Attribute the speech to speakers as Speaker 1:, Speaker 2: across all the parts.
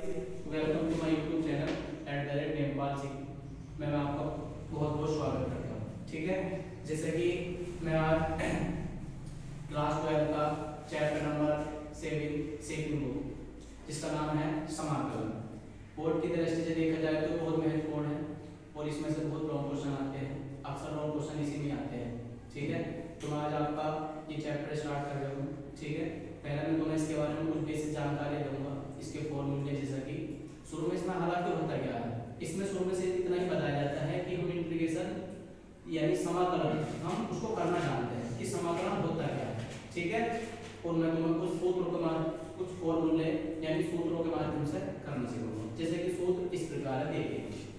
Speaker 1: Welcome to my YouTube channel @Nepal Singh. मैं आपका बहुत बहुत स्वागत करता हूँ। ठीक है, जैसे कि मैं आज क्लास 12 का चैप्टर नंबर 7 सेकंड बुक जिसका नाम है समाकलन। बोर्ड की दृष्टि से देखा जाए तो बहुत महत्वपूर्ण है और इसमें से बहुत लॉन्ग क्वेश्चन आते हैं। अक्सर लॉन्ग क्वेश्चन इसी में आते हैं। ठीक है, तो मैं आज आपका ये चैप्टर स्टार्ट कर रहा हूँ। ठीक है, पहले मैं तुम्हें इसके बारे में कुछ बेसिक जानकारी दूंगा, इसके फॉर्मूले जैसा कि शुरू में इसमें हालांकि होता क्या है। इसमें शुरू में से इतना ही बताया जाता है कि हम इंटीग्रेशन यानी समाकलन हम उसको करना जानते हैं कि समाकलन होता क्या है। ठीक है, और मैं तुम्हें कुछ सूत्रों के माध्यम कुछ फॉर्मूले यानी सूत्रों के माध्यम से करना सिखाऊंगा। जैसे कि सूत्र इस प्रकार है, देखिए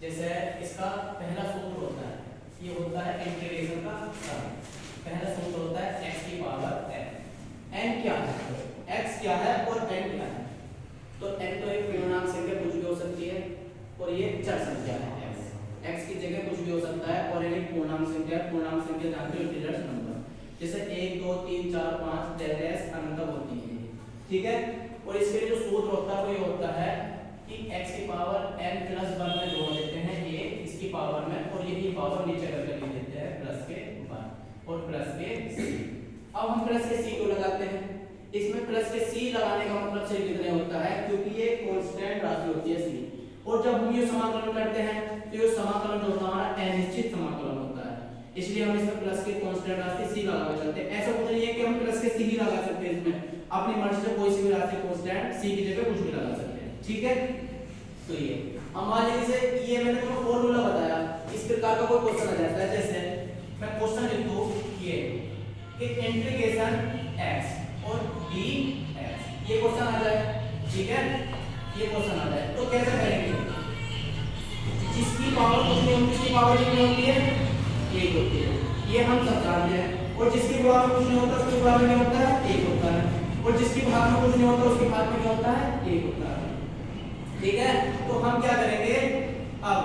Speaker 1: जैसे इसका पहला सूत्र होता है, ये होता है इंटीग्रेशन का सम। पहला सूत्र होता है x की पावर n। n क्या है, x क्या है और n क्या है। तो n तो एक पूर्णांक संख्या कुछ भी हो सकती है और ये चर संख्या है x की जगह कुछ भी हो सकता है और एक पूर्णांक संख्या जानते हो इंटीजर्स नंबर, जैसे 1 2 3 4 5 डैश अनंत होती है। ठीक है, और इसके लिए जो सूत्र होता है वो ये होता है कि x की पावर n प्लस 1 में जोड़ देते हैं a इसकी पावर में और यही पावर नीचे करके लिख देते हैं प्लस के 1 और प्लस के c। अब हम प्लस के c को लगाते हैं। इसमें प्लस के c लगाने का मतलब से कितने होता है, क्योंकि ये कांस्टेंट राशि होती है c, और जब हम ये समाकलन करते हैं तो ये समाकलन जो होता है हमारा अनिश्चित समाकलन होता है, इसलिए हम इसमें प्लस के कांस्टेंट राशि c लगा के चलते हैं। ऐसा कुछ नहीं है कि हम प्लस के c ही लगा सकते हैं, इसमें अपनी मर्जी से कोई सी भी राशि कांस्टेंट c की जगह कुछ भी लगा सकते हैं। ठीक है, तो ये हम मान लीजिए ये मैंने तुम्हें फॉर्मूला बताया, इस प्रकार का कोई क्वेश्चन आ जाता है। जैसे मैं क्वेश्चन लिख दूं ये कि इंटीग्रेशन x और dx, ये क्वेश्चन आ जाए। ठीक है, ये क्वेश्चन आ जाए तो कैसे करेंगे, जिसकी पावर कुछ नहीं होती उसकी पावर कितनी होती है, 1 होती है, ये हम सब जानते हैं। और जिसकी पावर कुछ नहीं होता उसकी पावर क्या होता है, 1 होता है, और जिसकी भाग में कुछ नहीं होता उसकी भाग में क्या होता है, 1 होता है। ठीक है, तो हम क्या करेंगे, अब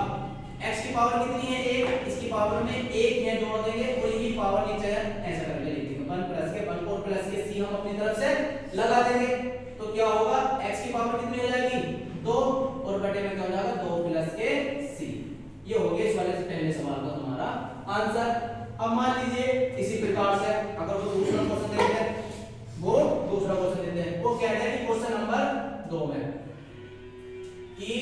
Speaker 1: x की पावर कितनी है, 1, इसकी पावर में 1 यहाँ जोड़ देंगे और यही पावर नीचे ऐसा करके लिख देंगे 1 प्लस के 1 और प्लस के c हम अपनी तरफ से लगा देंगे। तो क्या होगा, x की पावर कितनी हो जाएगी, 2, और बटे में क्या हो जाएगा 2 प्लस के c। ये हो गया इस वाले से पहले सवाल का तुम्हारा आंसर। अब मान लीजिए इसी प्रकार से अगर वो दूसरा क्वेश्चन देते हैं, वो दूसरा क्वेश्चन देते हैं, वो कहते हैं कि क्वेश्चन नंबर 2 में कि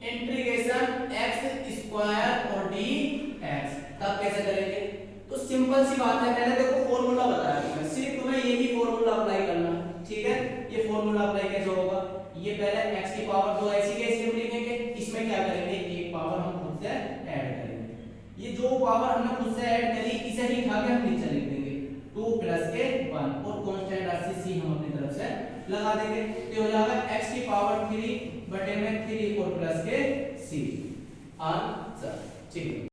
Speaker 1: इंटीग्रेशन x स्क्वायर और dx, तब कैसे करेंगे। तो सिंपल सी बात है, मैंने देखो फॉर्मूला बताया तुम्हें, सिर्फ तुम्हें यही फॉर्मूला अप्लाई करना। ठीक है, ये फॉर्मूला अप्लाई कैसे होगा, ये पहले x की पावर 2 ऐसी कैसे हम लिखेंगे, इसमें क्या करेंगे, एक पावर हम खुद से ऐड करेंगे। ये जो पावर हमने खुद से ऐड करी इसे ही उठा के हम नीचे लिख देंगे 2 प्लस के 1 और कांस्टेंट राशि c हम अपनी तरफ से लगा देंगे। तो हो जाएगा x की पावर 3 बटे में 3 और प्लस के c आंसर। ठीक है।